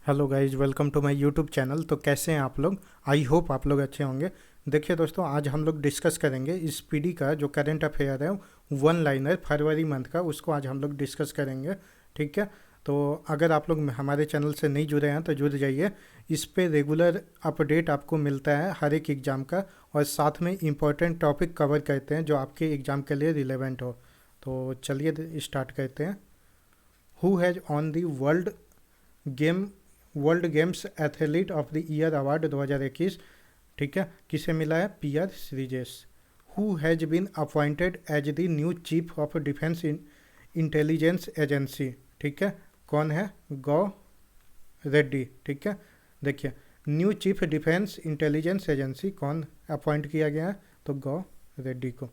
Hello guys, welcome to my YouTube channel. तो कैसे हैं आप लोग? आई होप आप लोग अच्छे होंगे। देखिए दोस्तों, आज हम लोग डिस्कस करेंगे इस पीडी का जो करंट अफेयर है, वन लाइनर फरवरी मंथ का, उसको आज हम लोग डिस्कस करेंगे। ठीक है। तो अगर आप लोग हमारे चैनल से नहीं जुड़े हैं तो जुड़ जाइए। इस पे रेगुलर अपडेट आपको मिलता है हर एक एग्ज़ाम का, और साथ में इम्पोर्टेंट टॉपिक कवर करते हैं जो आपके एग्ज़ाम के लिए रिलेवेंट हो। तो चलिए स्टार्ट करते हैं। Who has won the game world games athlete of the year award 2021? ठीक है, किसे मिला है? P R Sreejesh. Who has been appointed as the new chief of defence intelligence agency? ठीक है, कौन है? गौ रेड्डी। ठीक है, देखिए, new chief defence intelligence agency कौन अपॉइंट किया गया है? तो गौ रेड्डी को।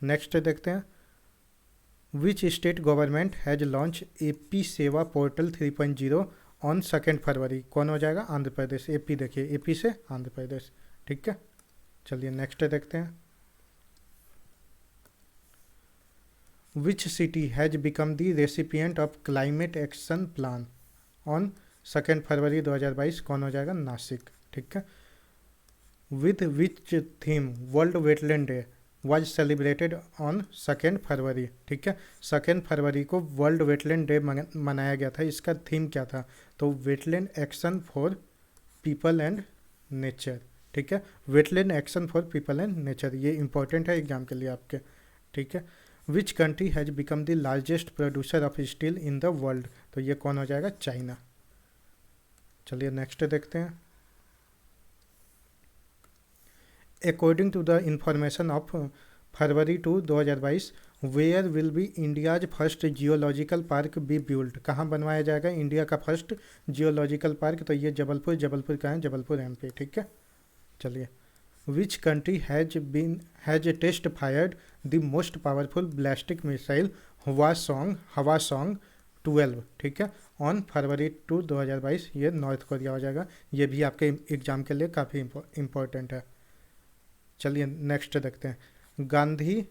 नेक्स्ट देखते हैं। Which state government has launch AP सेवा पोर्टल 3.0 ऑन 2 फरवरी? कौन हो जाएगा? आंध्र प्रदेश। एपी देखिए, एपी से आंध्र प्रदेश। ठीक है, चलिए नेक्स्ट देखते हैं। Which city has become the recipient of climate action plan on 2 फरवरी 2022? कौन हो जाएगा? नासिक। ठीक है। With which theme world wetland day was celebrated on 2 फरवरी? ठीक है, 2 फरवरी को वर्ल्ड वेटलैंड डे मनाया गया था। इसका थीम क्या था? तो wetland action for people and nature. ठीक है, wetland action for people and nature, ये इंपॉर्टेंट है एग्जाम के लिए आपके। ठीक है। Which country has become the largest producer of steel in the world? तो ये कौन हो जाएगा? चाइना। चलिए नेक्स्ट देखते हैं। According to the information of February 2022, where will be India's first geological park be build? कहाँ बनवाया जाएगा इंडिया का फर्स्ट जियोलॉजिकल पार्क? तो ये जबलपुर का है, जबलपुर एमपी। ठीक है, चलिए। Which country has test fired the most powerful ballistic missile Hwasong 12? ठीक है, ऑन फरवरी 2022? ये नॉर्थ कोरिया हो जाएगा। ये भी आपके एग्जाम के लिए काफ़ी इंपॉर्टेंट है। चलिए नेक्स्ट देखते हैं। गांधी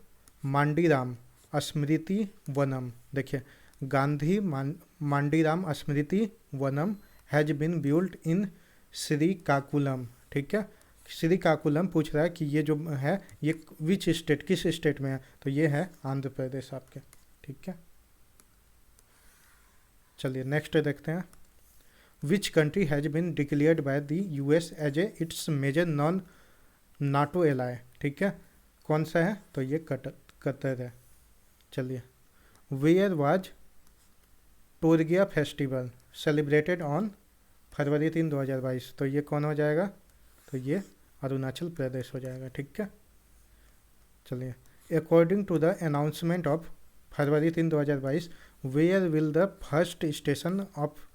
मांडीराम स्मृति वनम। देखिए, Gandhi Mandiram Smriti Vanam has been built in Srikakulam. ठीक है, श्रीकाकुलम पूछ रहा है कि ये जो है ये विच स्टेट, किस स्टेट में है? तो ये है आंध्र प्रदेश आपके। ठीक है, चलिए नेक्स्ट देखते हैं। Which country has been declared by the US as a its major non NATO ally? ठीक है, कौन सा है? तो ये कतर है। चलिए। Where was Torgya festival celebrated on February 3, 2022? तो ये कौन हो जाएगा? तो ये अरुणाचल प्रदेश हो जाएगा। ठीक है, चलिए। According to the announcement of February 3, 2022, where will the first station of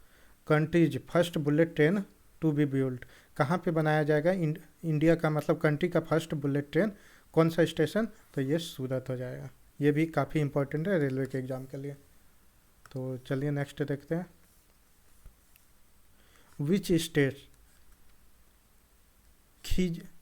country's first bullet train to be build? कहाँ पे बनाया जाएगा इंडिया का, मतलब कंट्री का फर्स्ट बुलेट ट्रेन? कौन सा स्टेशन? तो ये सूरत हो जाएगा। ये भी काफ़ी इंपॉर्टेंट है रेलवे के एग्ज़ाम के लिए। तो चलिए नेक्स्ट देखते हैं। Which state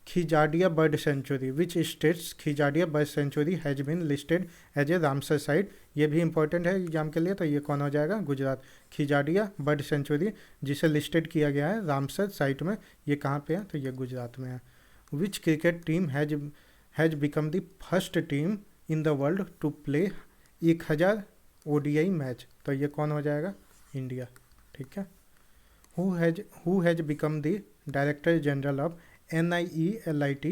Khijadia bird sanctuary? Which states Khijadia bird sanctuary has been listed as a Ramsar site? ये भी इंपॉर्टेंट है एग्जाम के लिए। तो ये कौन हो जाएगा? गुजरात। खिजाडिया बर्ड सेंचुरी जिसे लिस्टेड किया गया है रामसर साइट में, ये कहाँ पे है? तो ये गुजरात में है। Which cricket team has become the first team in the world to play 1000 ODI match? तो ये कौन हो जाएगा? इंडिया। ठीक है। Who has become the director general of NIELIT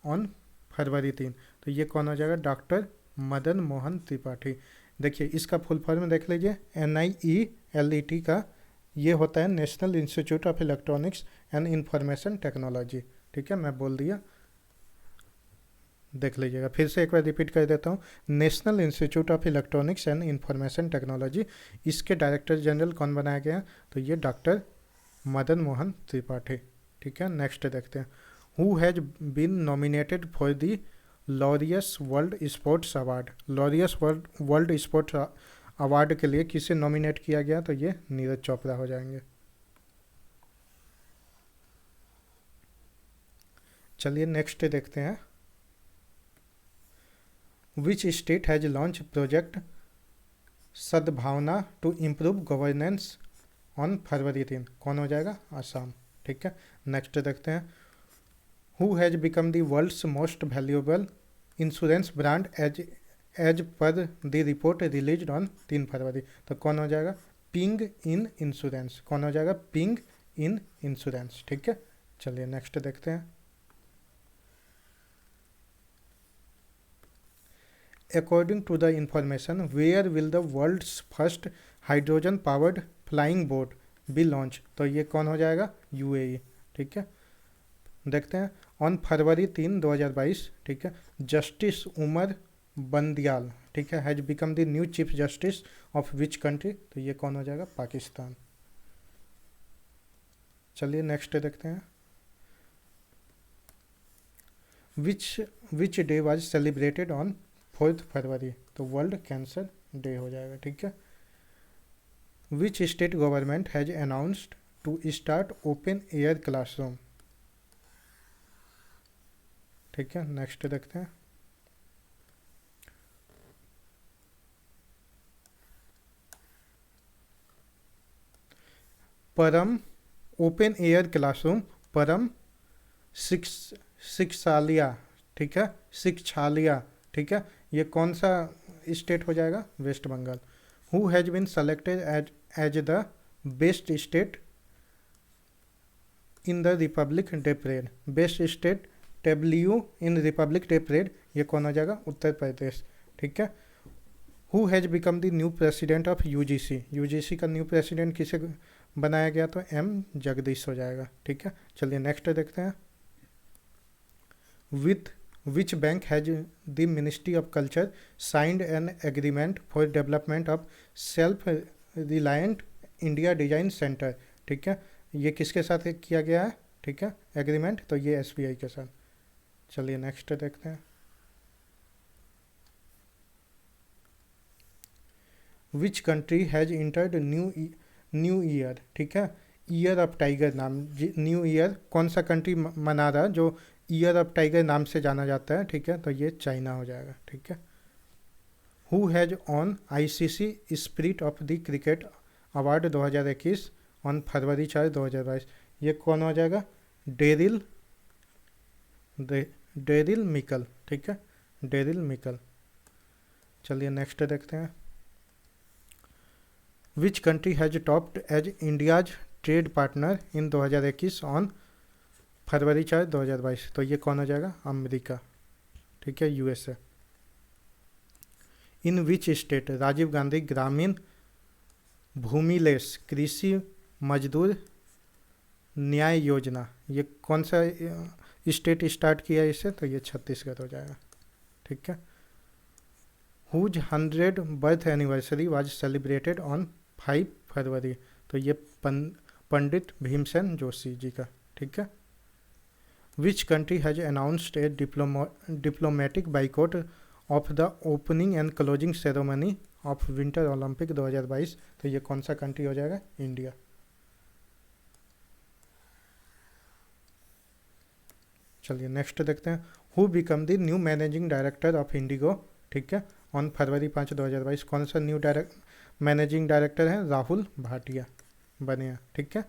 on February 3? तो ये कौन हो जाएगा? डॉक्टर मदन मोहन त्रिपाठी। देखिए, इसका फुल फॉर्म देख लीजिए। NIELIT का ये होता है national institute of electronics and information technology. ठीक है, मैं बोल दिया, देख लीजिएगा। फिर से एक बार रिपीट कर देता हूँ। National institute of electronics and information technology, इसके डायरेक्टर जनरल कौन बनाया गया? तो ये डॉक्टर मदन मोहन त्रिपाठी। ठीक है, नेक्स्ट देखते हैं। Who has been nominated for the Laureus world sports award? Laureus world sports award के लिए किसे नॉमिनेट किया गया? तो ये नीरज चोपड़ा हो जाएंगे। चलिए नेक्स्ट देखते हैं। Which state has launch project Sadbhavana to improve governance on February 3, कौन हो जाएगा? असम। ठीक है, नेक्स्ट देखते हैं, who has become the world's most valuable insurance brand as per the report release on 3 February, तो कौन हो जाएगा? पिंग इन इंश्योरेंस, कौन हो जाएगा? Ping An insurance. ठीक है, चलिए नेक्स्ट देखते हैं, according to the information where will the world's first hydrogen powered flying boat be launch, तो ये कौन हो जाएगा? यूएई। ठीक है, देखते हैं, ऑन फरवरी 3, 2022, ठीक है, जस्टिस उमर बंदियाल, ठीक है, has become the new chief justice of which country, तो ये कौन हो जाएगा? पाकिस्तान। चलिए नेक्स्ट देखते हैं, which day was celebrated on 4 February, तो वर्ल्ड कैंसर डे हो जाएगा। ठीक है, which state government has announced to start open air classroom. ठीक है, नेक्स्ट देखते हैं, परम ओपन एयर क्लासरूम परम शिक्षालिया, ठीक है, शिक्षालिया, ठीक है, ये कौन सा स्टेट हो जाएगा? West Bengal. Who has been selected as the best state in the republic day parade, best state डब्ल्यू इन रिपब्लिक डे परेड, ये कौन हो जाएगा? उत्तर प्रदेश। ठीक है, who has become the new president of UGC, UGC का न्यू प्रेसिडेंट किसे बनाया गया? तो एम जगदीश हो जाएगा। ठीक है, चलिए नेक्स्ट देखते हैं, with which bank has the ministry of culture signed an agreement for development of self reliant India design centre. ठीक है, ये किसके साथ किया गया है? ठीक है, एग्रीमेंट, तो ये एसबीआई के साथ। चलिए नेक्स्ट देखते हैं, which country has entered new year, ठीक है, ईयर ऑफ टाइगर नाम, न्यू ईयर कौन सा कंट्री मना रहा है जो ईयर ऑफ टाइगर नाम से जाना जाता है? ठीक है, तो ये चाइना हो जाएगा। ठीक है, who has won ICC spirit of the cricket award 2021 on February 4, 2022, ये कौन हो जाएगा? Daryl Mitchell. ठीक है, डेरिल मिकल। चलिए नेक्स्ट देखते हैं, which country has topped as India's trade partner in 2021 on February 4, 2022, तो ये कौन हो जाएगा? अमेरिका। ठीक है, USA. In which state Rajiv Gandhi Grameen भूमिलेस कृषि मजदूर न्याय योजना, ये कौन सा स्टेट स्टार्ट किया इसे? तो ये छत्तीसगढ़ हो जाएगा। ठीक है, whose 100 birth anniversary was celebrated on 5 February, तो ये पंडित भीमसेन जोशी जी का। ठीक है, which country has announced a diplomatic boycott of the opening and closing ceremony of winter Olympic 2022, तो ये कौन सा कंट्री हो जाएगा? इंडिया। चलिए नेक्स्ट देखते हैं, who become the new managing director of Indigo. ठीक है, ऑन फरवरी 5, 2022, कौन सा न्यू मैनेजिंग डायरेक्टर है? राहुल भाटिया बने हैं। ठीक है,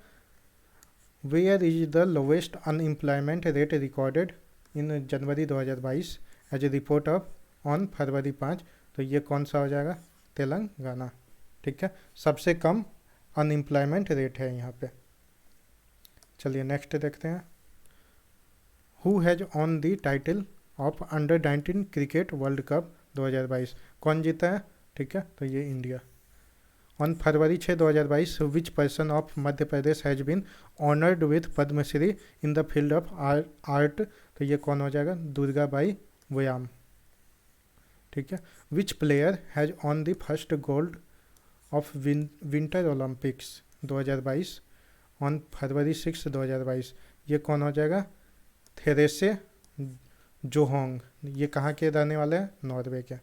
where is the lowest unemployment rate recorded in January 2022 as a report of on February 5, तो ये कौन सा हो जाएगा? तेलंगाना। ठीक है, सबसे कम अनएम्प्लॉयमेंट रेट है यहाँ पे। चलिए नेक्स्ट देखते हैं, who has won the title of under 19 cricket world cup 2022, कौन जीता है? ठीक है, तो ये India. On February 6, 2022, which person of Madhya Pradesh has been honoured with Padma Shri in the field of art, तो ये कौन हो जाएगा? दुर्गाबाई व्याम। ठीक है, which player has won the first gold of winter Olympics 2022 on February 6, 2022, ये कौन हो जाएगा? थेरेसे जोहोंग, ये कहाँ के रहने वाले हैं? नॉर्वे के।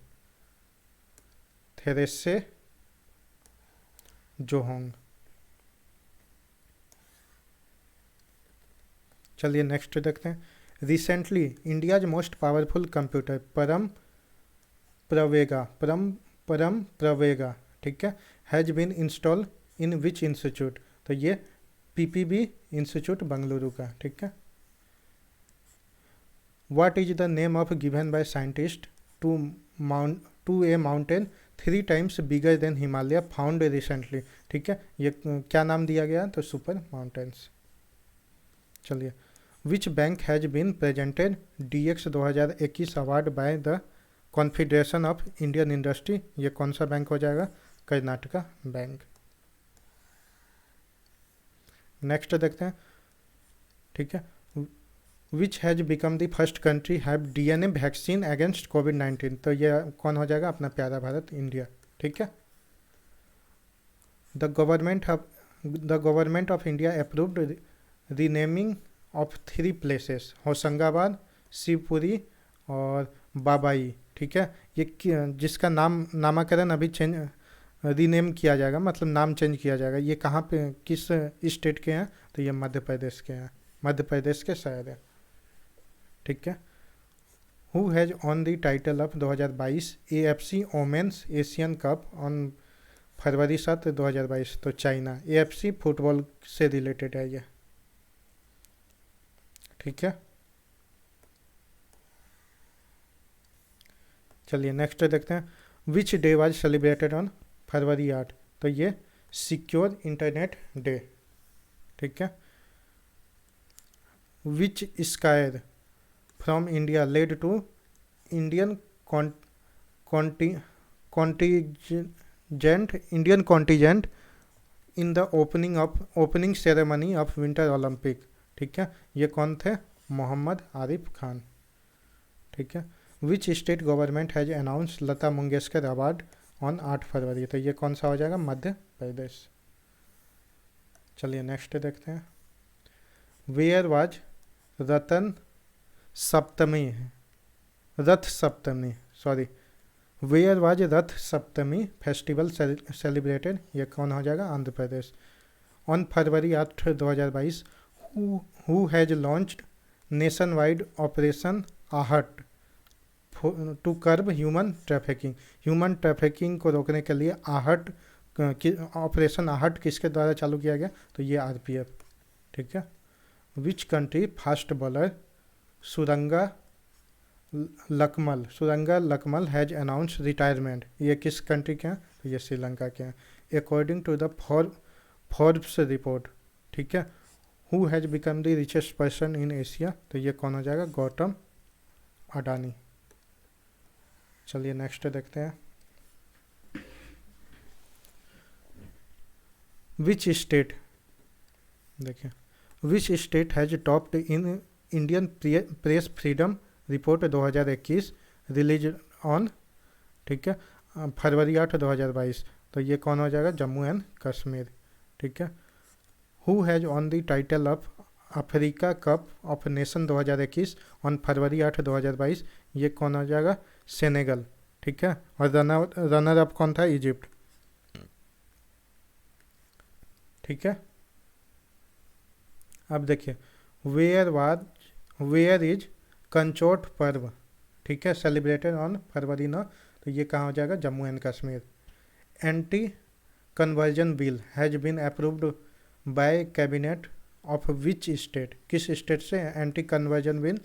थेरेसे जोहोंग। चलिए नेक्स्ट देखते हैं, recently India's most powerful computer Param Pravega, ठीक है, has been install in which institute, तो ये पीपीबी इंस्टीट्यूट बेंगलुरु का, ठीक है। What is the name of given by scientist to a mountain 3 times bigger than Himalaya found recently, ठीक है। ये क्या नाम दिया गया, तो सुपर माउंटेन्स। चलिए, which bank has been presented DX 2021 award by the confederation of Indian industry, ये कौन सा बैंक हो जाएगा, कर्नाटका बैंक। नेक्स्ट देखते हैं, ठीक है। Which has become the first country have DNA vaccine against COVID-19, तो ये कौन हो जाएगा, अपना प्यारा भारत, इंडिया, ठीक है। The government of India approved renaming of 3 places, Hoshangabad, Shivpuri और बाबाई, ठीक है। ये जिसका नामकरण अभी रीनेम किया जाएगा, मतलब नाम चेंज किया जाएगा, ये कहाँ पे, किस स्टेट के हैं, तो ये मध्य प्रदेश के हैं, मध्य प्रदेश के शहर है, ठीक है। Who has won the title of 2022 AFC women's Asian cup on February 7, 2022, तो चाइना। AFC फुटबॉल से रिलेटेड है ये, ठीक है। चलिए नेक्स्ट देखते हैं, which day was celebrated on February 8, तो ये सिक्योर इंटरनेट डे, ठीक है। Which skier from India led to Indian contingent in the opening ceremony of winter Olympic, ठीक है। ये कौन थे, मोहम्मद आरिफ खान, ठीक है। Which state government has announce Lata Mangeshkar award on 8 फरवरी, तो ये कौन सा हो जाएगा, मध्य प्रदेश। चलिए नेक्स्ट देखते हैं, where was where was Rath Saptami festival celebrated, ये कौन हो जाएगा, Andhra Pradesh. On February 8, 2022 who has launched nationwide operation Aahat to curb human trafficking को रोकने के लिए आहट ऑपरेशन आहट किसके द्वारा चालू किया गया, तो ये RPF, ठीक है। Which country fast bowler Suranga Lakmal has announce retirement, ये किस कंट्री के हैं, तो ये श्रीलंका के हैं, according to the Forbes report, ठीक है। Who has become the richest person in Asia, तो ये कौन हो जाएगा, गौतम अडानी। चलिए नेक्स्ट देखते हैं, विच स्टेट, देखिए, विच state has topped in Indian press freedom report 2021 release on, ठीक है, फरवरी 8, 2022, तो ये कौन हो जाएगा, जम्मू एंड कश्मीर, ठीक है। Who has won the title of Africa cup of nation 2021 on February 8, 2022, ये कौन हो जाएगा, सेनेगल, ठीक है। और रनर अप कौन था, इजिप्ट, ठीक है। अब देखिए, वेयर इज कंचोट पर्व, ठीक है, सेलिब्रेटेड ऑन फरवरी 9, तो ये कहाँ हो जाएगा, Jammu and Kashmir. Anti conversion bill has been approved by cabinet of which state, किस स्टेट से anti conversion bill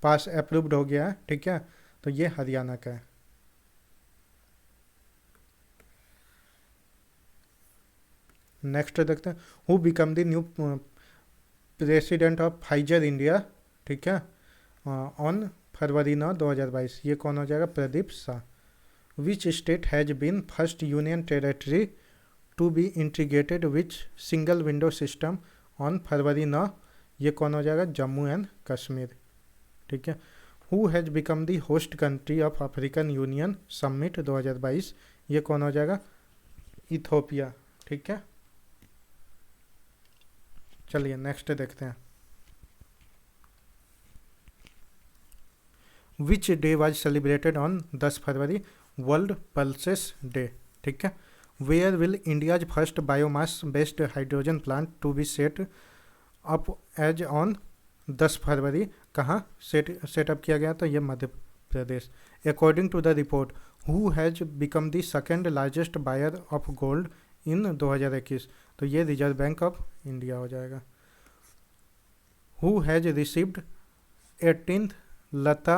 pass approved हो गया है, ठीक है, तो ये हरियाणा का है। नेक्स्ट देखते हैं, who become the new president of Pfizer India, ठीक है, ऑन फरवरी 9, 2022, ये कौन हो जाएगा, Pradeep Shah. Which state has been first union territory to be integrated with single window system on February 9, ये कौन हो जाएगा, जम्मू एंड कश्मीर, ठीक है। Who has become the host country of African union summit 2022, ये कौन हो जाएगा, इथोपिया, ठीक है। चलिए नेक्स्ट देखते हैं, which day was celebrated on 10 February, world pulses day, ठीक है। Where will India's first biomass based hydrogen plant to be set up as on 10 February, कहाँ सेटअप किया गया, तो ये Madhya Pradesh. According to the report, who has become the second largest buyer of gold in 2021, तो ये reserve bank of India हो जाएगा। Who has received 18th Lata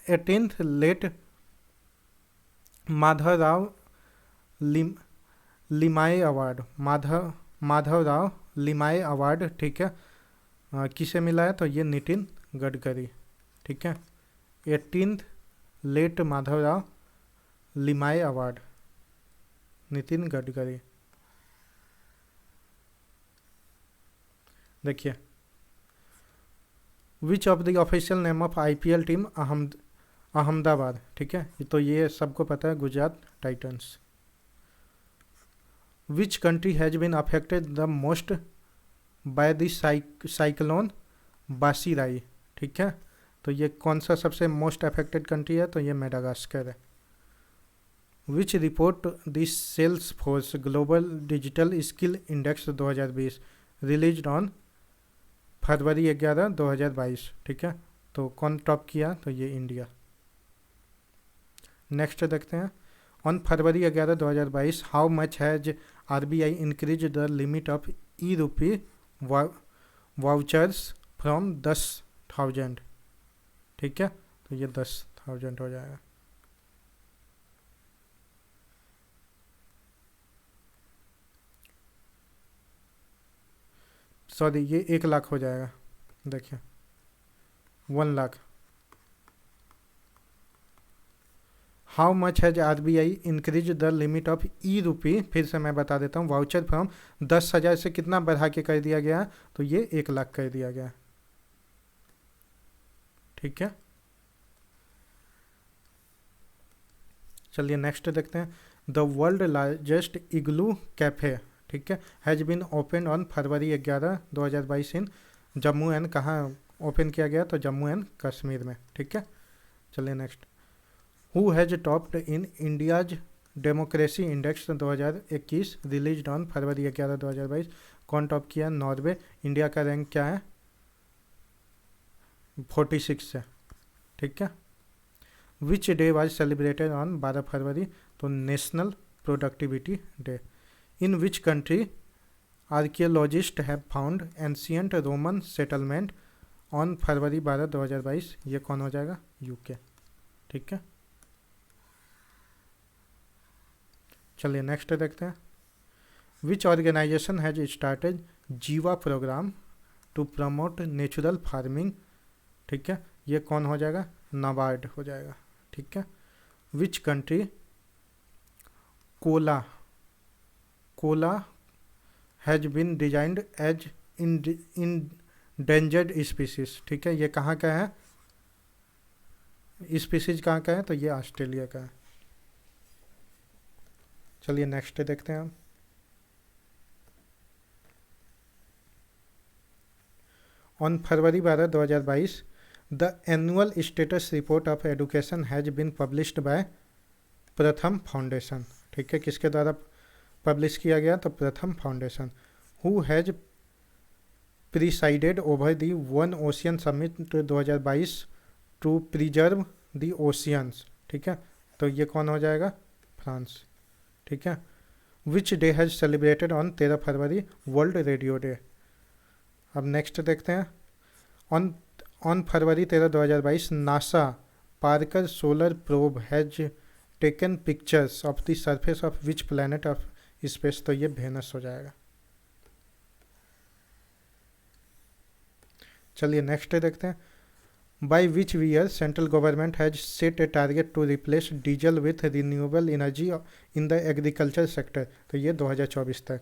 18th late Madhavrao Liam लिमाए award, Madhavrao Limaye award, ठीक है, किसे मिला है, तो ये नितिन गडकरी, ठीक है। 18th late Madhavrao Limaye award, Nitin Gadkari. देखिए, which of the official name of IPL team Ahmedabad, ठीक है, तो ये सबको पता है, Gujarat titans. Which country has been affected the most by the cyclone Batsirai, ठीक है, तो ये कौन सा सबसे मोस्ट अफेक्टेड कंट्री है, तो ये मेडागास्कर है। Which report this Salesforce global digital skill index 2020 release on February 11, 2022, ठीक है, तो कौन टॉप किया, तो ये इंडिया। नेक्स्ट देखते हैं, on February 11, 2022 how much has RBI increase the limit of e rupee vouchers from 10,000, ठीक है, तो ये 10,000 हो जाएगा। सॉरी, ये 1 लाख हो जाएगा, देखिए 1 lakh. How much has RBI increase the limit of e rupee, फिर से मैं बता देता हूँ, वाउचर फ्रॉम 10,000 से कितना बढ़ा के कर दिया गया, तो ये 1 लाख कर दिया गया, ठीक है। चलिए नेक्स्ट देखते हैं, the world largest igloo cafe, ठीक है, has been open on February 11, 2022 in Jammu and, कहाँ ओपन किया गया, तो जम्मू एंड कश्मीर में, ठीक है। चलिए next, who has topped in India's democracy index 2021 release on February 11, 2022, कौन टॉप किया, नॉर्वे। इंडिया का रैंक क्या है, 46 है, ठीक है। Which day was celebrated on 12 फरवरी, तो national productivity day. In which country archaeologist have found ancient Roman settlement on February 12, 2022, ये कौन हो जाएगा, यूके, ठीक है। चलिए नेक्स्ट देखते हैं, which organisation has started Jiva program to promote natural farming, ठीक है, ये कौन हो जाएगा, नाबार्ड हो जाएगा, ठीक है। Which country koala has been designed as endangered species, ठीक है, ये कहाँ का है, स्पीसीज कहाँ का है, तो ये ऑस्ट्रेलिया का है। चलिए नेक्स्ट देखते हैं हम, on February 12, 2022 the annual status report of education has been published by Pratham foundation, ठीक है, किसके द्वारा पब्लिश किया गया, तो Pratham foundation. Who has presided over the one ocean summit 2022 to preserve the oceans, ठीक है, तो ये कौन हो जाएगा, फ्रांस, ठीक है। Which day has celebrated on 13 February, world radio day. अब नेक्स्ट देखते हैं, on February 13, 2022 NASA Parker solar probe has taken pictures of the surface of which planet of space, तो ये वेनस हो जाएगा। चलिए नेक्स्ट देखते हैं, by which year central government has set a target to replace diesel with renewable energy in the agriculture sector, तो ये 2024 तक।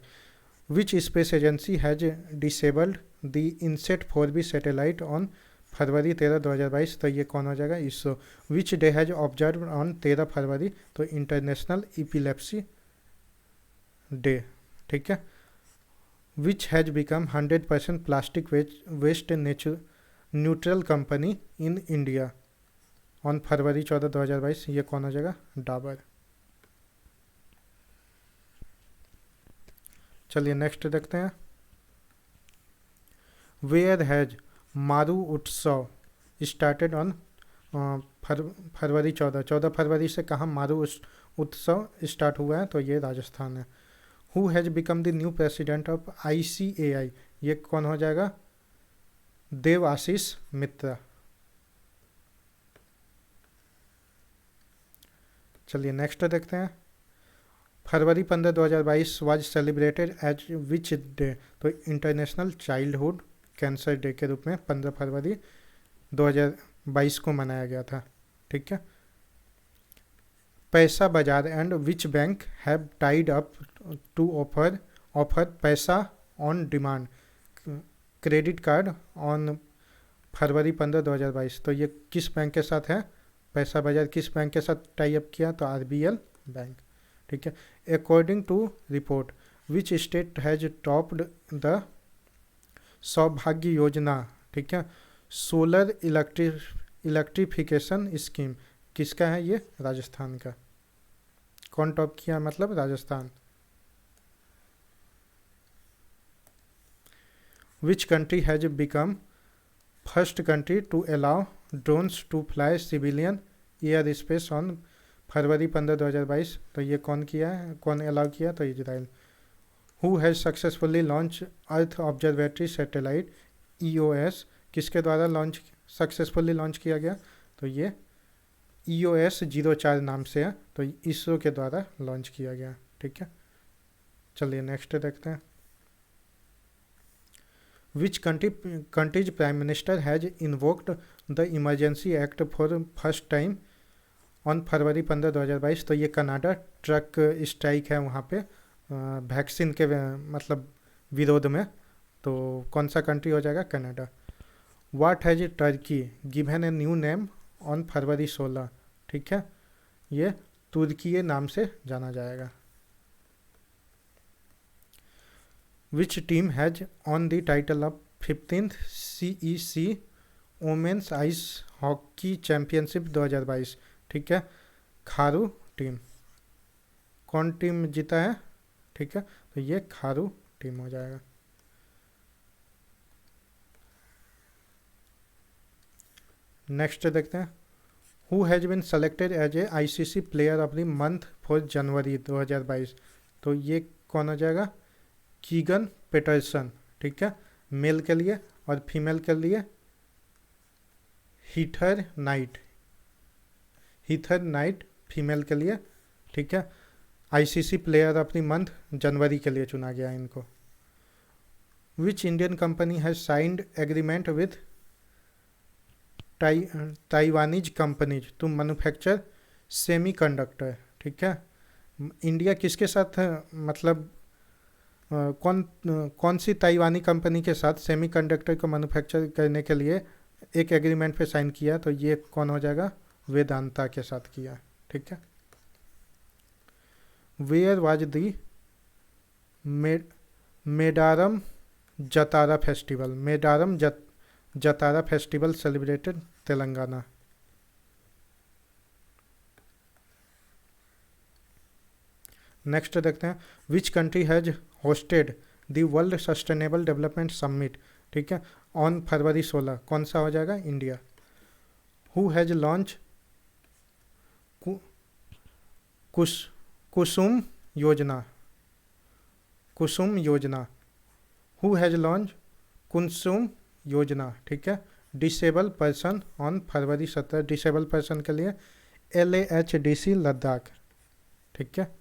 Which space agency has disabled the INSAT 4B satellite on February 13, 2022, तो ये कौन हो जाएगा, ISRO. Which day has observe on 13 February, तो international epilepsy day, ठीक है। Which has become 100% plastic waste neutral company in India on February 14, 2022, ये कौन हो जाएगा, डाबर। चलिए नेक्स्ट देखते हैं, वेयर हैज मारू उत्सव स्टार्टेड ऑन फरवरी 14 फरवरी से कहाँ मारू उत्सव स्टार्ट हुआ है, तो ये राजस्थान है। Who has become the new president of ICAI, ये कौन हो जाएगा? देव आशीष मित्रा। चलिए नेक्स्ट देखते हैं। February 15 2022 was celebrated as which day? तो इंटरनेशनल चाइल्डहुड कैंसर डे के रूप में 15 फरवरी 2022 को मनाया गया था। ठीक है। Paisa Bazaar and which bank have tied up to offer Paisa on demand credit card on February 15 2022। तो ये किस बैंक के साथ है? पैसा बाजार किस बैंक के साथ टाई अप किया? तो RBL बैंक। ठीक है। According to report which state has topped the Saubhagya योजना? ठीक है। सोलर इलेक्ट्रिफिकेशन स्कीम किसका है? ये राजस्थान का। कौन टॉप किया? मतलब Rajasthan. Which country has become first country to allow drones to fly civilian air space on February 15 2022? तो ये कौन किया है, कौन अलाउ किया? तो Israel. Who has successfully launch earth observatory satellite EOS, किसके द्वारा सक्सेसफुली लॉन्च किया गया? तो ये EOS 04 नाम से है, तो इसरो के द्वारा लॉन्च किया गया। ठीक है। चलिए नेक्स्ट देखते हैं। Which countries prime minister has invoked the emergency act for first time on February 15 2022? तो ये कनाडा ट्रक स्ट्राइक है वहाँ पे वैक्सीन के मतलब विरोध में। तो कौन सा कंट्री हो जाएगा? Canada. What has Turkey given a new name on February 16? ठीक है। ये तुर्की नाम से जाना जाएगा। Which team has won the title of 15th CEC women's ice hockey championship 2022? ठीक है। खारू टीम। कौन टीम जीता है? ठीक है। तो ये खारू टीम हो जाएगा। नेक्स्ट देखते हैं। Who has been selected as a ICC player of the month for January 2022? तो ये कौन हो जाएगा? Keegan Petersen. ठीक है। मेल के लिए, और फीमेल के लिए हीथर नाइट फीमेल के लिए। ठीक है। ICC player of the month जनवरी के लिए चुना गया इनको। Which Indian company has signed agreement with Taiwanese companies to manufacture semiconductor? ठीक है। इंडिया किसके साथ मतलब कौन सी ताइवानी कंपनी के साथ सेमीकंडक्टर को मैन्युफैक्चर करने के लिए एक एग्रीमेंट पे साइन किया? तो ये कौन हो जाएगा? वेदांता के साथ किया। ठीक है। Where was the Medaram Jatara festival? Jatara festival celebrated Telangana. Next देखते हैं। Which country has hosted the world sustainable development summit? ठीक है। On February 16? कौन सा हो जाएगा? India. Who has launch Kusum Yojana? Who has launch Kusum Yojana? ठीक है। Disable person on February 17? Disable person के लिए LAHDC लद्दाख। ठीक है।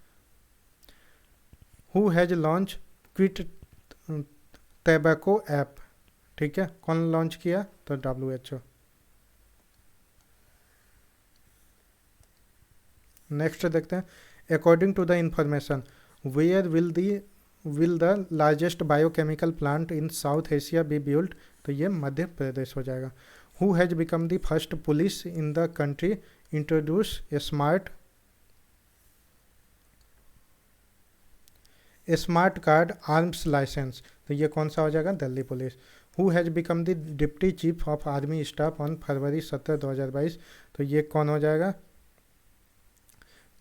Who has launch quit tobacco app? ठीक है। कौन लॉन्च किया? तो WHO। नेक्स्ट देखते हैं। According to the information where will the largest biochemical plant in South Asia be built? तो ये मध्य प्रदेश हो जाएगा। Who has become the first police in the country introduce a smart card arms licence? तो ये कौन सा हो जाएगा? Delhi police. Who has become the deputy chief of army staff on February 17 2022? तो ये कौन हो जाएगा?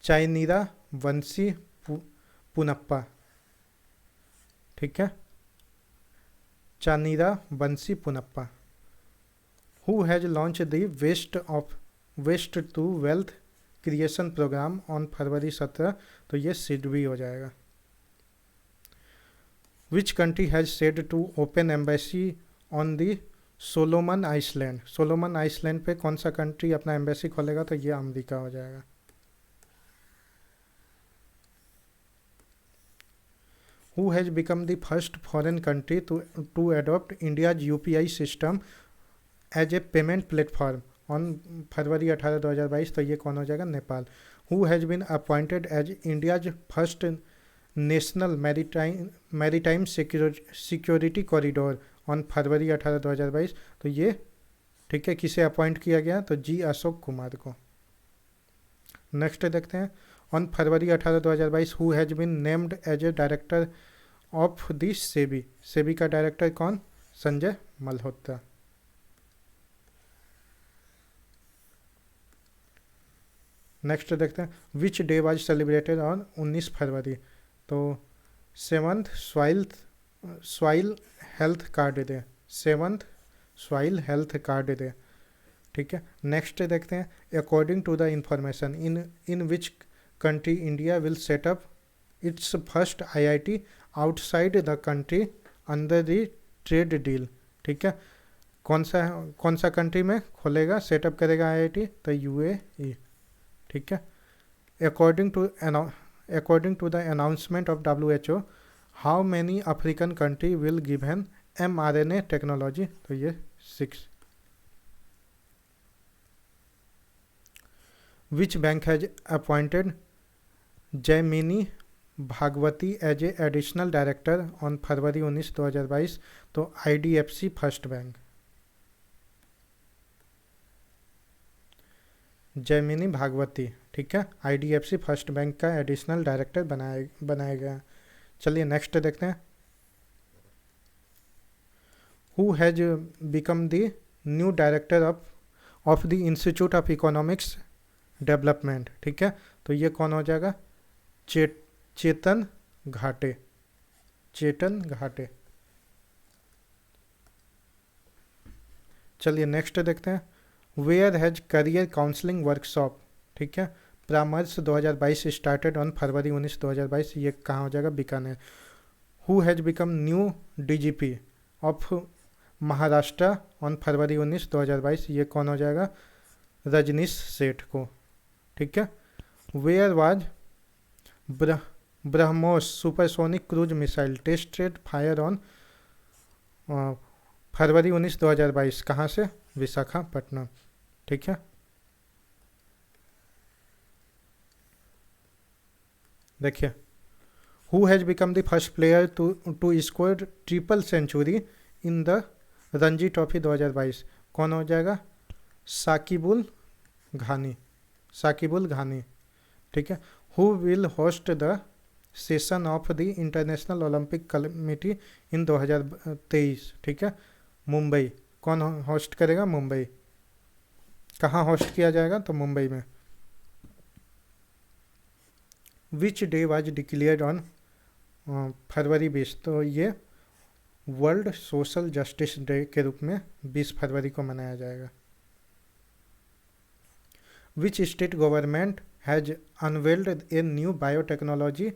चाइनीरा वंशी पुनप्पा। ठीक है। Chaneera Vanshi Ponnappa. Who has launch the waste to wealth creation programme on February 17? तो ये सिडबी हो जाएगा। Which country has said to open embassy on the Solomon island. Solomon island पे कौन सा कंट्री अपना एम्बेसी खोलेगा, तो ये अमेरिका हो जाएगा। Who has become the first foreign country to adopt India's UPI system as a payment platform on February 18 2022, तो ये कौन हो जाएगा, Nepal. Who has been appointed as India's first national maritime security corridor on February 18 2022, तो ये ठीक है किसे अपॉइंट किया गया, तो जी अशोक कुमार को। नेक्स्ट देखते हैं, on February 18 2022 who has been named as a director of the SEBI. SEBI का डायरेक्टर कौन, संजय मल्होत्रा। नेक्स्ट देखते हैं, which day was celebrated on 19 February, तो 7th soil health card day, 7th soil health card day, ठीक है। नेक्स्ट देखते हैं, according to the information in which country India will set up its first IIT outside the country under the trade deal, ठीक है। कौन सा country में खोलेगा, सेटअप करेगा आईआईटी, तो यूएई, ठीक है। According to the announcement of WHO, how many African country will given mRNA technology, तो ये 6। Which bank has appointed Jaimini Bhagwati as a additional director on February 19 2022, तो IDFC first bank. Jaimini Bhagwati, ठीक है, IDFC फर्स्ट बैंक का additional director बनाया गया। चलिए next देखते हैं, who has become the new director of the institute of economics development, ठीक है, तो ये कौन हो जाएगा, चेतन घाटे। चलिए नेक्स्ट देखते हैं, where has career counselling workshop, ठीक है, परामर्श 2022 स्टार्टेड ऑन फरवरी 19 2022, ये कहाँ हो जाएगा, Bikaner. Who has become new DGP of Maharashtra on February 19 2022, ये कौन हो जाएगा, रजनीश सेठ को, ठीक है। Where was BrahMos supersonic cruise missile tested fire on February 19 2022, कहाँ से, विशाखापट्टनम, ठीक है। देखिए, who has become the first player to score triple century in the Ranji trophy 2022, कौन हो जाएगा, साकिबुल घानी, ठीक है। Who will host the session of the International Olympic Committee in 2023, ठीक है, मुंबई, कौन होस्ट करेगा, मुंबई। कहाँ होस्ट किया जाएगा, तो मुंबई में। विच day was declared on February 20, तो ये वर्ल्ड सोशल जस्टिस डे के रूप में 20 फरवरी को मनाया जाएगा। विच state government has unveiled a new biotechnology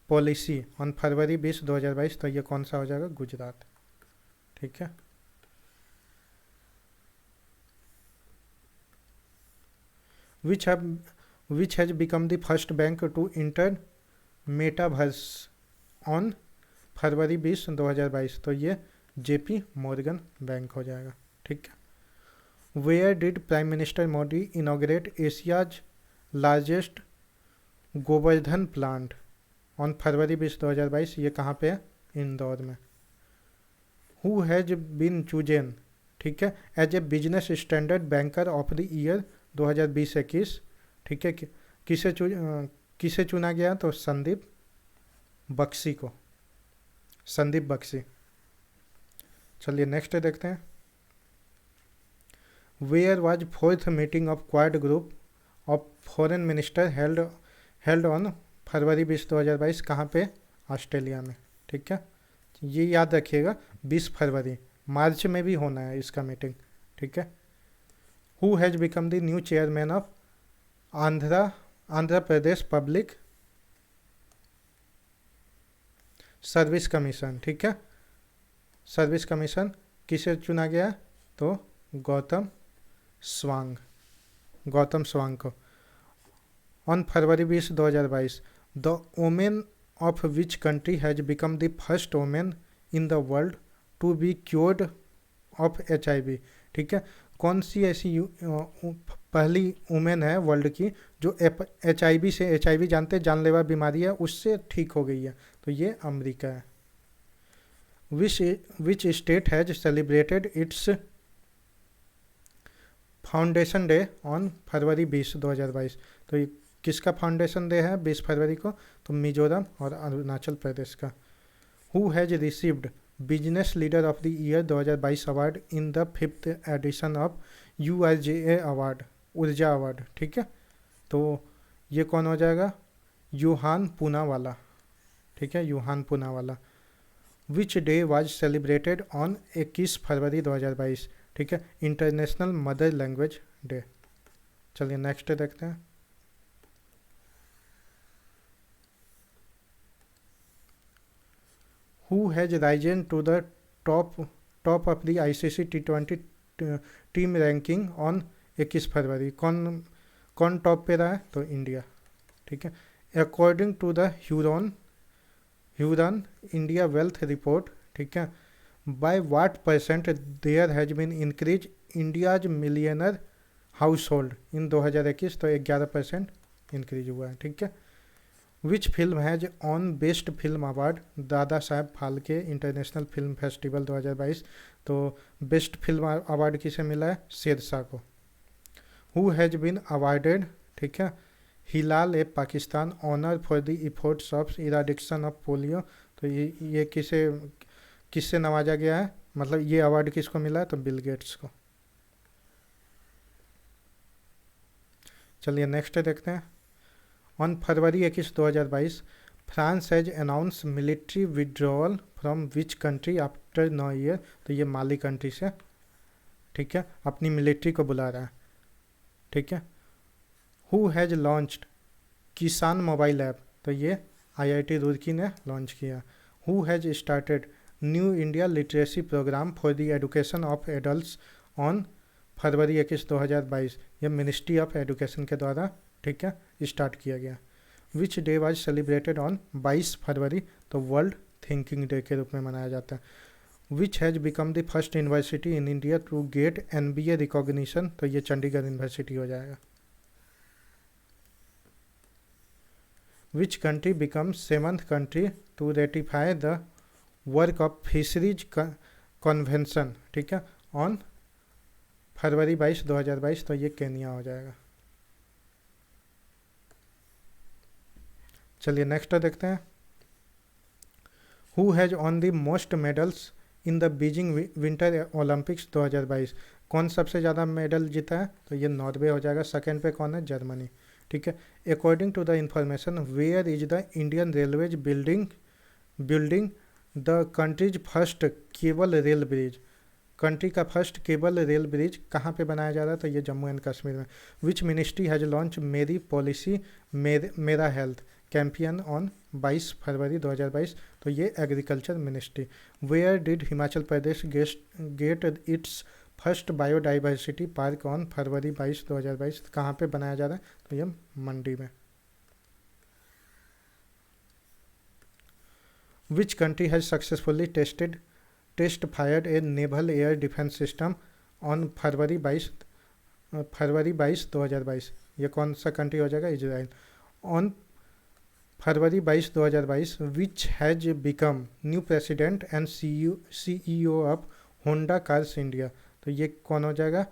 policy on February 20 2022, तो ये कौन सा हो जाएगा, गुजरात, ठीक है। which has become the first bank to enter metaverse on February 20 2022, तो ये JP मॉर्गन बैंक हो जाएगा, ठीक है। Where did prime minister Modi inaugurate Asia's largest Govardhan plant on February 20 2022, ये कहाँ पे है, इंदौर में। हु हैज बीन चूजन, ठीक है, as a business standard banker of the year 2020-21, ठीक है, किसे चुना गया, तो संदीप बख्शी। चलिए नेक्स्ट देखते हैं, where was fourth meeting of quad group of foreign minister held on February 20 2022, कहाँ पे, ऑस्ट्रेलिया में, ठीक है। ये याद रखिएगा 20 फरवरी, मार्च में भी होना है इसका मीटिंग, ठीक है। Who has become the new chairman of Andhra Pradesh service commission, ठीक है। सर्विस कमीशन किसे चुना गया? तो गौतम स्वांग, गौतम स्वांग को। On February 20, 2022, the women of which country has become the first women in the world to be cured of HIV, ठीक है। कौन सी ऐसी पहली वुमेन है वर्ल्ड की जो HIV से, HIV जानते जानलेवा बीमारी है, उससे ठीक हो गई है? तो ये अमेरिका है। Which state has celebrated it's foundation day on February 20, 2022? तो ये किसका फाउंडेशन डे है 20 फरवरी को? तो मिजोरम और अरुणाचल प्रदेश का। Who has received business leader of the year 2022 award in the 5th edition of URJA award, Urja award, ठीक है। तो ये कौन हो जाएगा? यूहान पूनावाला, ठीक है, Yohan Poonawalla. Which day was celebrated on 21 February 2022, ठीक है, इंटरनेशनल मदर लैंग्वेज डे। चलिए नेक्स्ट देखते हैं। Who has risen to the top of the ICC T20 team ranking on 21 February? कौन टॉप पे रहा है? तो इंडिया, ठीक है। According to the Hurun India wealth report, ठीक है, by what percent there has been increase India's millionaire household in 2021? तो 11% इंक्रीज हुआ है, ठीक है। Which film has on best film award Dada Saheb Phalke international film festival 2022? तो बेस्ट फिल्म अवार्ड किसे मिला है? शेरशाह को। हु हैज बीन अवार्डेड, ठीक है, Hilal e Pakistan honour for the efforts of eradication of polio? तो ये किससे नवाजा गया है? मतलब ये अवार्ड किसको मिला है? तो बिल गेट्स को। चलिए नेक्स्ट देखते हैं। On February 21, 2022, France has announce military withdrawal from which country after 9 year? तो ये माली कंट्री से, ठीक है, अपनी मिलिट्री को बुला रहा है, ठीक है। Who has launched Kisan mobile app? तो ये IIT रुड़की ने लॉन्च किया। Who has started new India literacy programme for the education of adults on February 21, 2022? ये मिनिस्ट्री ऑफ एजुकेशन के द्वारा, ठीक है, स्टार्ट किया गया। विच डे वाज सेलिब्रेटेड ऑन 22 फरवरी? तो वर्ल्ड थिंकिंग डे के रूप में मनाया जाता है। Which has become the first university in India to get NBA recognition? तो ये चंडीगढ़ यूनिवर्सिटी हो जाएगा। Which country become 7th country to ratify the work of fisheries convention, ठीक है, ऑन फरवरी 22, 2022? तो ये केनिया हो जाएगा। चलिए नेक्स्ट देखते हैं। Who has won the most medals in the Beijing winter Olympics 2022? कौन सबसे ज़्यादा मेडल जीता है? तो ये नॉर्वे हो जाएगा। सेकेंड पे कौन है? जर्मनी, ठीक है। According to the information where is the Indian railways building the country's first cable rail bridge? Country का फर्स्ट केबल रेल ब्रिज कहाँ पे बनाया जा रहा है? तो ये जम्मू एंड कश्मीर में। विच मिनिस्ट्री हैज लॉन्च मेरी पॉलिसी मेरा हेल्थ कैंपियन ऑन 22 फरवरी 2022? तो ये agriculture ministry. Where did Himachal Pradesh get its first biodiversity park on February 22, 2022? कहाँ पे बनाया जा रहा है? तो ये मंडी में। Which country has successfully test fired a naval air defence system on February 22, 2022? ये कौन सा कंट्री हो जाएगा? Israel. On February 22, 2022 which has become new president and CEO of Honda cars India? तो ये कौन हो जाएगा?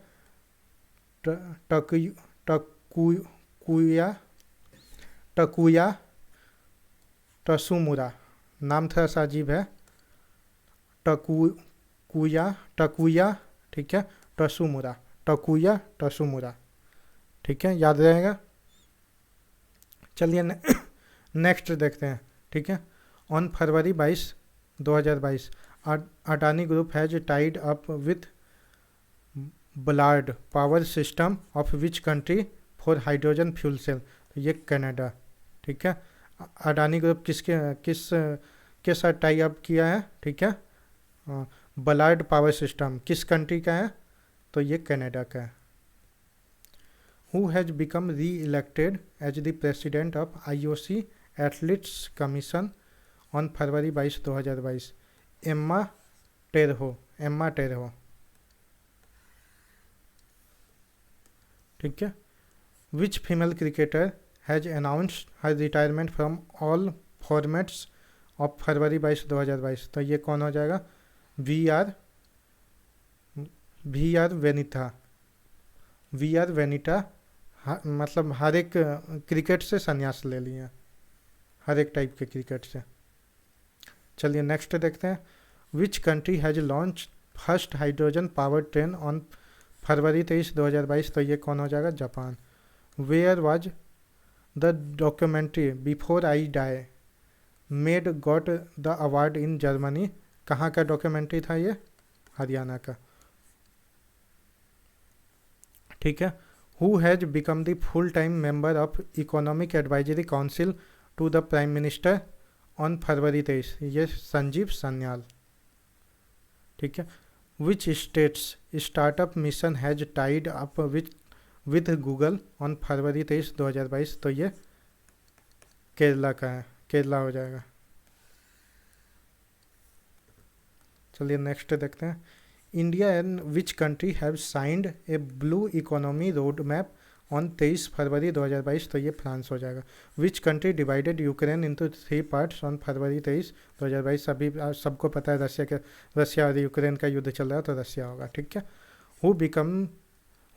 टकुया टसुमुरा। नाम थोड़ा सा अजीब है। टकुया, ठीक है, टकुया टसुमुरा, ठीक है, याद रहेगा। चलिए नेक्स्ट देखते हैं, ठीक है। On February 22, 2022 Adani group has tied up with Ballard power system of which country for hydrogen fuel cell? तो ये कनाडा, ठीक है। अडानी ग्रुप के साथ टाई अप किया है, ठीक है। बलार्ड पावर सिस्टम किस कंट्री का है, तो ये कनाडा का है। Who has become reelected as the president of IOC athletes commission on February 22, 2022? Emma Terho, ठीक है। Which female cricketer has announced her retirement from all formats of February 22, 2022? तो ये कौन हो जाएगा? वी आर वेनिटा, मतलब हर एक क्रिकेट से संन्यास ले लिया, हर एक टाइप के क्रिकेट से। चलिए नेक्स्ट देखते हैं। Which country has launch first hydrogen power train on February 23, 2022? तो ये कौन हो जाएगा? Japan. Where was the documentary before I die made got the award in Germany? कहाँ का डॉक्यूमेंट्री था ये? हरियाणा का, ठीक है। Who has become the full time member of economic advisory council to the prime minister on February 23? ये संजीव सान्याल, ठीक है। Which states startup mission has tied up with Google on February 23, 2022? तो ये केरला का है, केरला हो जाएगा। चलिए नेक्स्ट देखते हैं। India and which country have signed A blue economy road map on 23 फरवरी 2022? तो ये फ्रांस हो जाएगा। Which country divided Ukraine into 3 parts on February 23, 2022? अभी सबको पता है रशिया और यूक्रेन का युद्ध चल रहा है, तो रशिया होगा, ठीक है।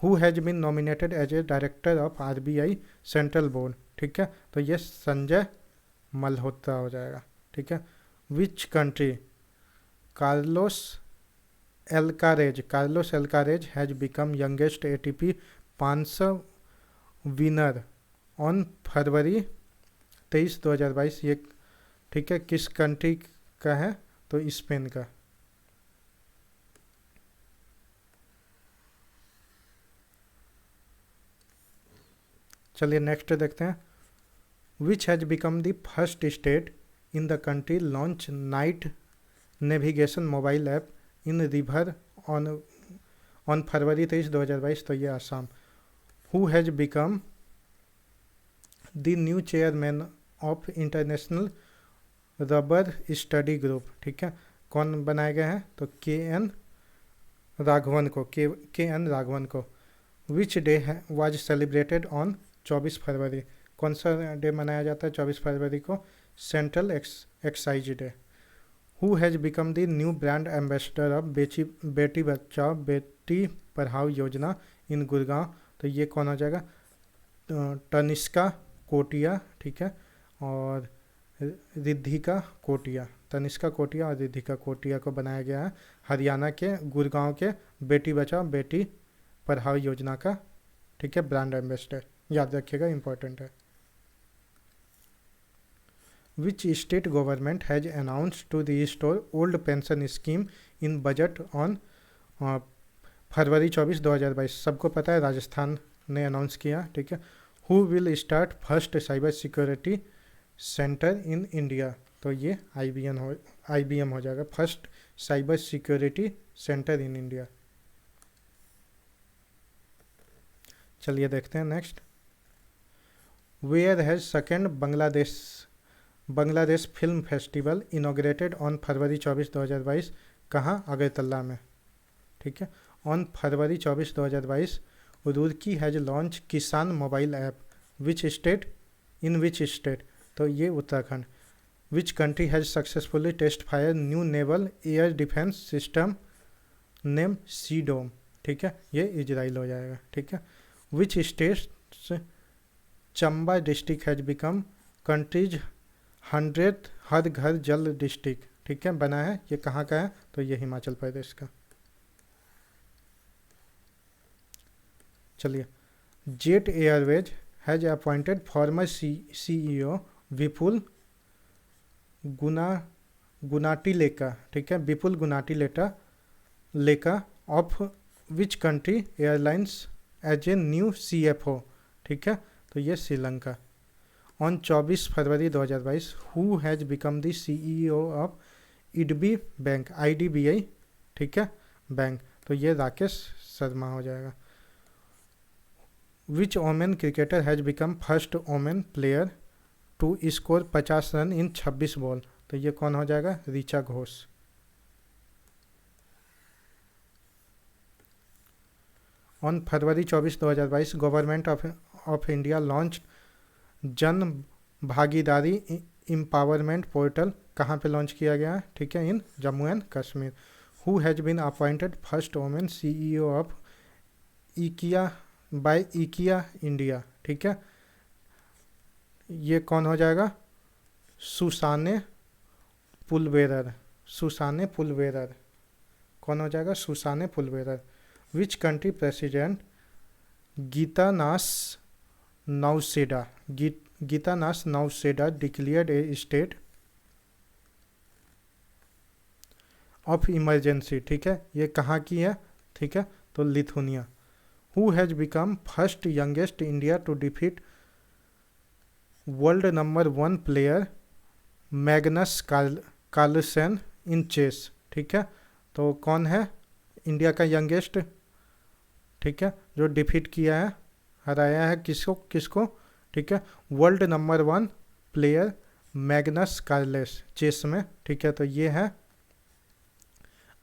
Who has been nominated as a director of RBI central board? ठीक है, तो ये संजय मल्होत्रा हो जाएगा, ठीक है। Which country Carlos Alcaraz has become youngest ATP 500 winner on February 23, 2022? ये ठीक है, किस कंट्री का है? तो स्पेन का। चलिए नेक्स्ट देखते हैं। विच has become the first state in the country launch night navigation mobile app in river on February 23, 2022? तो ये Assam. Who has become the new chairman of international rubber study group? ठीक है, कौन बनाए गए हैं? तो के.एन. राघवन को। विच डे वाज सेलिब्रेटेड ऑन 24 फरवरी? कौन सा डे मनाया जाता है 24 फरवरी को? Central excise day. Who has become the new brand ambassador of Beti Bachao Beti Padhao योजना इन गुड़गांव? तो ये कौन हो जाएगा? तनिष्का कोटिया, ठीक है, और रिद्धिका कोटिया। तनिष्का कोटिया और रिद्धिका कोटिया को बनाया गया है हरियाणा के गुड़गांव के बेटी बचाओ बेटी पढ़ाओ योजना का, ठीक है, ब्रांड एम्बेसडर। याद रखिएगा, इंपॉर्टेंट है। Which state government has announced to restore old pension scheme in budget on February 24, 2022? सबको पता है, राजस्थान ने अनाउंस किया, ठीक है। Who will start first cyber security centre in India? तो ये IBM हो जाएगा, first cyber security centre in India. चलिए देखते हैं next. Where has second Bangladesh film festival inaugurated on February 24, 2022? कहाँ? अगरतला में, ठीक है। On February 24, 2022 Roorkee has launch Kisan mobile app which state? तो ये Uttarakhand. Which country has successfully test fire new naval air defence system name सीडोम? ठीक है, ये इजराइल हो जाएगा, ठीक है। Which state Chamba district has become countries 100th हर घर जल डिस्ट्रिक्ट? ठीक है, बना है, ये कहाँ का है? तो ये हिमाचल प्रदेश का। चलिए, Jet Airways has appointed former CEO Vipul Gunatilleka, ठीक है, Vipul Gunatilleka of which country airlines as a new CFO? ठीक है, तो ये Sri Lanka. On 24 February 2022 who has become the CEO of IDB bank, IDBI, ठीक है, बैंक। तो ये राकेश शर्मा हो जाएगा। Which women cricketer has become first women player to score 50 run in 26 ball. तो ये कौन हो जाएगा? Richa Ghosh. On February 24 2022 government of India launch Jan Bhagidari empowerment portal. कहाँ पे लॉन्च किया गया है? ठीक है, in Jammu and Kashmir. Who has been appointed first women CEO of IKEA by IKEA India. ठीक है, ये कौन हो जाएगा? सुसाने पुलवेरर। सुसाने पुलवेरर कौन हो जाएगा? Susanne Pulverer. Which country president Gitanas Nauseda Gitanas Nauseda declared a state of emergency. ठीक है, ये कहाँ की है? ठीक है, तो Lithuania. Who has become first youngest India to defeat world number 1 player Magnus Carlsen in chess. ठीक है, तो कौन है इंडिया का यंगेस्ट? ठीक है, जो डिफीट किया है, हराया है किसको किसको? ठीक है, world number 1 player Magnus Carlsen chess में। ठीक है, तो ये है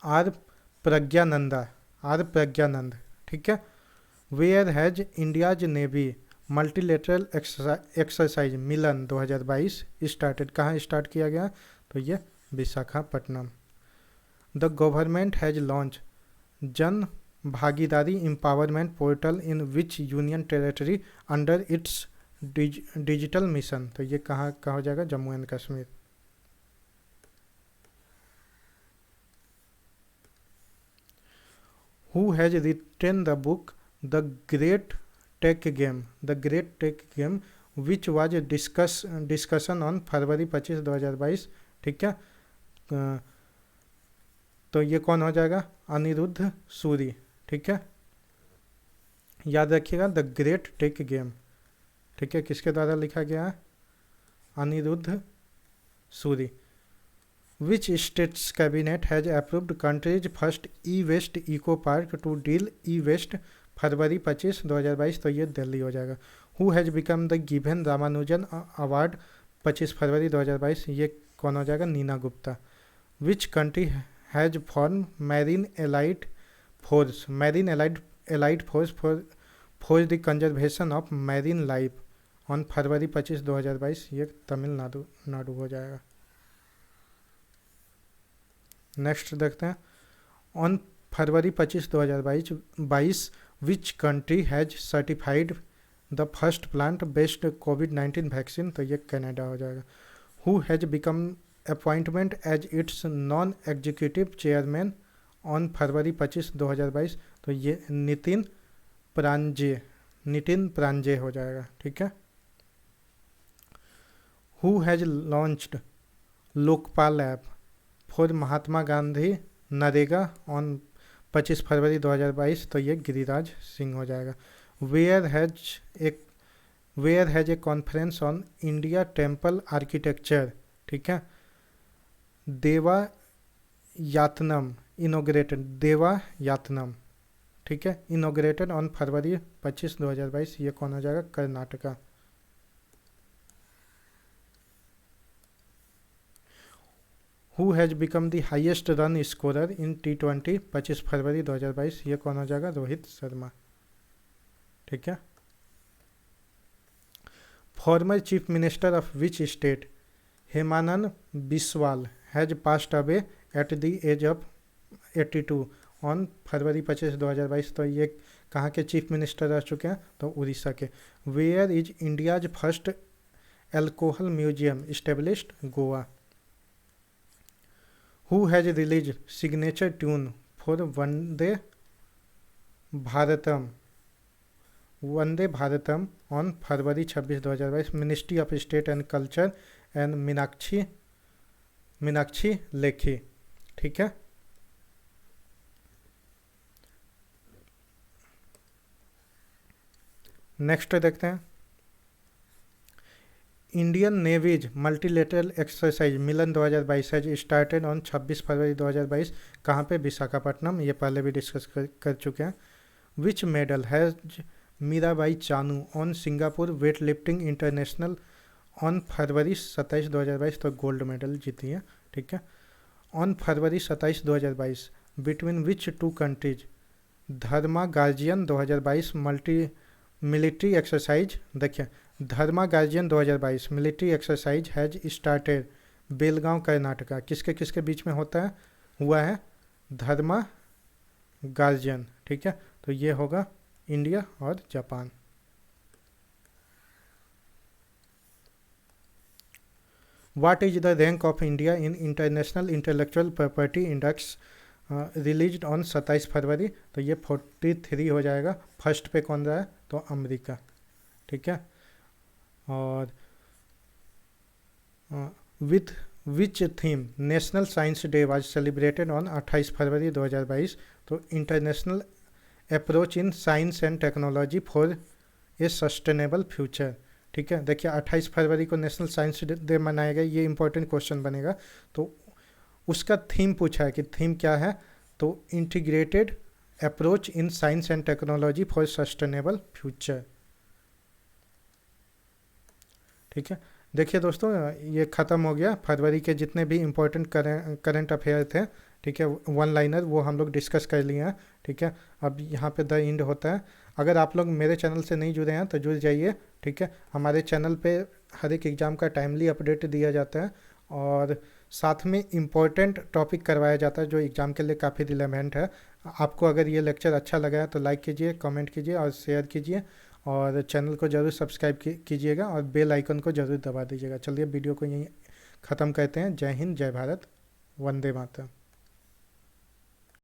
आर प्रज्ञानंद। ठीक है, where has India's navy multilateral exercise Milan 2022 started. कहाँ स्टार्ट किया गया? तो ये Visakhapatnam. The government has launch Jan Bhagidari empowerment portal in which union territory under its digital mission. तो ये कहाँ हो जाएगा? Jammu and Kashmir. Who has written the book the great tech game which was discussion on February 25 2022। ठीक है, तो ये कौन हो जाएगा? अनिरुद्ध सूरी। ठीक है, याद रखिएगा द ग्रेट टेक गेम। ठीक है, किसके द्वारा लिखा गया है? Anirudh Suri. Which states cabinet has approved countries first e waste eco park to deal e waste February 25 2022। तो ये दिल्ली हो जाएगा। Who has become the given Ramanujan award 25 February 2022। ये कौन हो जाएगा? Neena Gupta. Which country has form marine elite force for the conservation of marine life on February 25 2022। ये तमिलनाडु हो जाएगा। नेक्स्ट देखते हैं, on February 25 2022 which country has certified the first plant based कोविड-19 वैक्सीन। तो ये कनाडा हो जाएगा। Who has become appointment as its non executive chairman on February 25 2022। तो ये नितिन प्रांजे हो जाएगा। ठीक है, who has launched Lokpal app for Mahatma Gandhi NREGA on 25 February 2022। तो ये गिरिराज सिंह हो जाएगा। Where has a conference on India temple architecture. ठीक है, देवा यातनम ठीक है, इनोग्रेटेड ऑन फरवरी 25 2022। ये कौन हो जाएगा? Karnataka. Who has become the highest run scorer in T20 25 February 2022। ये कौन हो जाएगा? रोहित शर्मा। ठीक है, former chief minister of which state Hemananda Biswal has passed away at the age of 82 on February 25 2022। तो ये कहाँ के चीफ मिनिस्टर रह चुके हैं? तो उड़ीसा के। Where is India's first alcohol museum established? Goa. Who has release signature tune for Vande Bharatam on February 26 2022। Ministry of state and culture and Meenakshi Lekhi. ठीक है, नेक्स्ट देखते हैं, Indian navy's multilateral exercise Milan 2022 has started on 26 February 2022। कहाँ पे? विशाखापट्टनम। ये पहले भी डिस्कस कर चुके हैं। Which medal has Mirabai Chanu on Singapore weight lifting international on February 27 2022। तो गोल्ड मेडल जीती है, ठीक है। On February 27 2022 between which two countries Dharma guardian 2022 military exercise. देखिए, Dharma guardian 2022 military exercise has started Belgaum Karnataka. किसके किसके बीच में होता है? हुआ है धर्मा गार्जियन, ठीक है। तो ये होगा इंडिया और Japan. What is the rank of India in international intellectual property index released on 27 फरवरी। तो ये 43 हो जाएगा। फर्स्ट पे कौन रहा है? तो अमेरिका, ठीक है। और with which theme national science day was celebrated on 28 फरवरी 2022। तो international approach in science and technology for a sustainable future, ठीक है। देखिए, 28 फरवरी को नेशनल साइंस डे मनाया गया। ये इंपॉर्टेंट क्वेश्चन बनेगा। तो उसका थीम पूछा है कि थीम क्या है? तो integrated approach in science and technology for sustainable future, ठीक है। देखिए दोस्तों, ये ख़त्म हो गया फरवरी के जितने भी इम्पोर्टेंट करंट अफेयर थे, ठीक है। वन लाइनर वो हम लोग डिस्कस कर लिए हैं, ठीक है। अब यहाँ पे द एंड होता है। अगर आप लोग मेरे चैनल से नहीं जुड़े हैं तो जुड़ जाइए, ठीक है। हमारे चैनल पे हर एक एग्ज़ाम का टाइमली अपडेट दिया जाता है और साथ में इम्पोर्टेंट टॉपिक करवाया जाता है जो एग्ज़ाम के लिए काफ़ी रिलेवेंट है। आपको अगर ये लेक्चर अच्छा लगा है तो लाइक कीजिए, कमेंट कीजिए और शेयर कीजिए और चैनल को ज़रूर सब्सक्राइब कीजिएगा और बेल आइकन को ज़रूर दबा दीजिएगा। चलिए वीडियो को यहीं ख़त्म करते हैं। जय हिंद, जय भारत, वंदे मातरम।